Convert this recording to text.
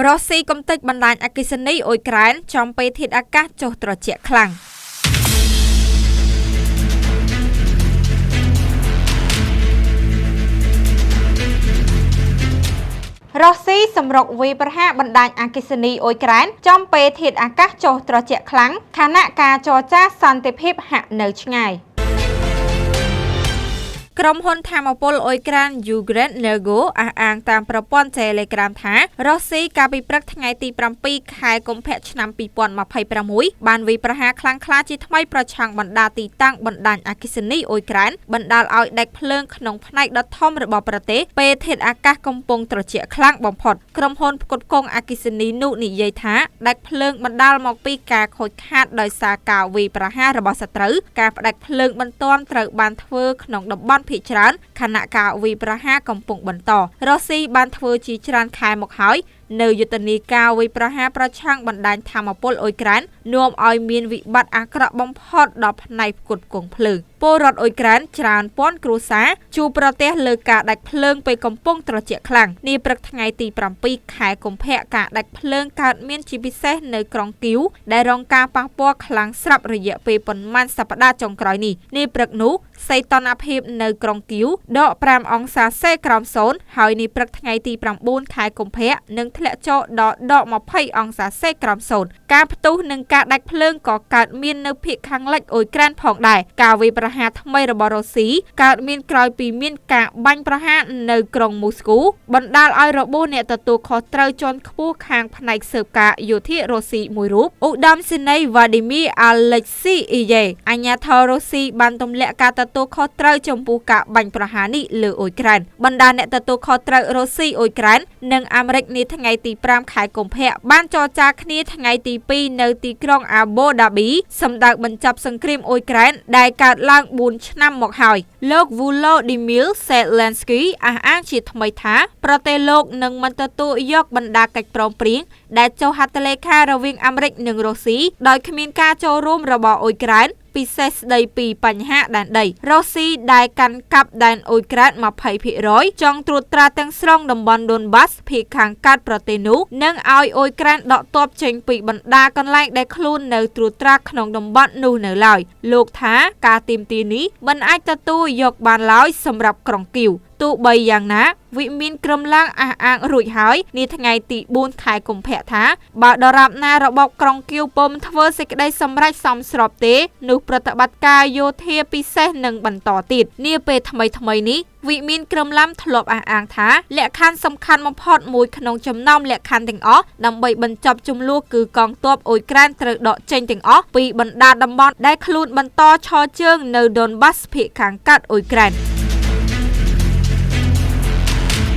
រ៉ូស៊ីកំទេចបណ្ដាញអគ្គិសនីអ៊ុយក្រែនចំពេលធាតុអាកាសចុះត្រជាក់ខ្លាំងរ៉ូស៊ីសម្រុកវាយប្រហារបណ្ដាញអគ្គិសនីអ៊ុយក្រែនចំពេលធាតុអាកាសចុះត្រជាក់ខ្លាំងខណៈការចរចាសន្តិភាពហាក់នៅឆ្ងាយក្រុមហ៊ុនថាមពលអ៊ុយក្រែន Ukrenergo អះអាងតាមប្រព័ន្ធ Telegram ថារ៉ូស៊ីកាលពីព្រឹកថ្ងៃទី 7 ខែកុម្ភៈឆ្នាំ 2026 បានវាយប្រហារខ្លាំងក្លាជាថ្មីប្រឆាំងបណ្ដាទីតាំងបណ្ដាញអគ្គិសនីអ៊ុយក្រែនបណ្ដាលឲ្យដាច់ភ្លើងក្នុងផ្នែកដ៏ធំរបស់ប្រទេសពេលធាតុអាកាសកំពុងត្រជាក់ខ្លាំងបំផុតក្រុមហ៊ុនផ្គត់ផ្គង់អគ្គិសនីនោះនិយាយថាដាច់ភ្លើងបណ្ដាលមកពីការខូចខាតដោយសារការវាយប្រហាររបស់សត្រូវការផ្ដាច់ភ្លើងបន្ទាន់ត្រូវបានធ្វើក្នុងតំបន់ភាគច្រើនខណៈការវាយប្រហារកំពុងបន្តរ៉ូស៊ីបានធ្វើជាច្រើនខែមកហើយនៅយុទ្ធនាការវាយប្រហារប្រឆាំងបណ្ដាញថាមពលអ៊ុយក្រែននាំឲ្យមានវិបត្តិអាក្រក់បំផុតដល់ផ្នែកផ្គត់ផ្គង់ភ្លើងពលរដ្ឋអ៊ុយក្រែនច្រើនពាន់គ្រួសារជួបប្រទះលើការដាច់ភ្លើងពេលកំពុងត្រជាក់ខ្លាំងនាព្រឹកថ្ងៃទី 7 ខែកុម្ភៈការដាច់ភ្លើងកើតមានជាពិសេសនៅក្រុងគីវដែលរងការប៉ះពាល់ខ្លាំងស្រាប់រយៈពេលប៉ុន្មានសប្តាហ៍ចុងក្រោយនេះនាព្រឹកនោះសីតុណ្ហភាពនៅក្រុងគីវដក 5 អង្សាសេក្រោម0ហើយនាព្រឹកថ្ងៃទី 9 ខែកុម្ភៈនឹងធ្លាក់ចូលដល់ដក 20 អង្សាសេក្រោម0ការផ្ទុះនិងការដាច់ភ្លើងក៏កើតមាននៅភាគខាងលិចអ៊ុយក្រែនផងដែរការវាយប្រហារថ្មីរបស់រុស្ស៊ីកើតមានក្រោយពីមានការបាញ់ប្រហារនៅក្រុងមូស្គូបណ្ដាលឲ្យរបួសអ្នកទទួលខុសត្រូវជាន់ខ្ពស់ខាងផ្នែកស៊ើបការយោធារុស្ស៊ីមួយរូបឧត្តមសេនីយ៍ Vladimir Alexiev អាជ្ញាធររុស្ស៊ីបានទម្លាក់ការទទួលខុសត្រូវចំពោះការបាញ់ប្រហារនេះលើអ៊ុយក្រែនបណ្ដាអ្នកទទួលខុសត្រូវរុស្ស៊ីអ៊ុយក្រែននិងអាមេរិកនាថ្ងៃទី 5 ខែកុម្ភៈបានចរចាគ្នាថ្ងៃទី 2 នៅទីក្រុងអាបូដាប៊ីសម្ដៅបញ្ចប់សង្គ្រាមអ៊ុយក្រែនដែលកើតឡើង 4 ឆ្នាំមកហើយលោក Volodymyr Zelensky អះអាងជាថ្មីថាប្រទេសលោកនឹងមិនទទួលយកបណ្ដាកិច្ចព្រមព្រៀងដែលចុះហត្ថលេខារវាងអាមេរិកនិងរុស្ស៊ីដោយគ្មានការចូលរួមរបស់អ៊ុយក្រែនពិសេសស្ដីពីបញ្ហាដែនដីរុស្ស៊ីដែលកាន់កាប់ដែនអ៊ុយក្រែន 20% ចង់ត្រួតត្រាទាំងស្រុងតំបន់ Donbas ភាគខាងកើតប្រទេសនោះនិងឲ្យអ៊ុយក្រែនដកទ័ពចេញពីបណ្ដាកន្លែងដែលខ្លួននៅត្រួតត្រាក្នុងតំបន់នោះនៅឡើយលោកថាការទាមទារនេះមិនអាចទទួលយកបានឡើយសម្រាប់ក្រុងគីវទោះបីយ៉ាងណាវិមានក្រមឡើងអះអាងរួចហើយនាថ្ងៃទី 4 ខែកុម្ភៈថាបើដរាបណារបបក្រុងគីវពុំធ្វើសេចក្តីសម្រេចសមស្របទេនោះប្រតិបត្តិការយោធាពិសេសនឹងបន្តទៀតនាពេលថ្មីៗនេះវិមានក្រមឡាំធ្លាប់អះអាងថាលក្ខខណ្ឌសំខាន់បំផុតមួយក្នុងចំណោមលក្ខខណ្ឌទាំងអស់ដើម្បីបញ្ចប់ជម្លោះគឺកងទ័ពអ៊ុយក្រែនត្រូវដកចេញទាំងអស់ពីបណ្ដាតំបន់ដែលខ្លួនបន្តឈរជើងនៅ Donbas ភាគខាងកើតអ៊ុយក្រែន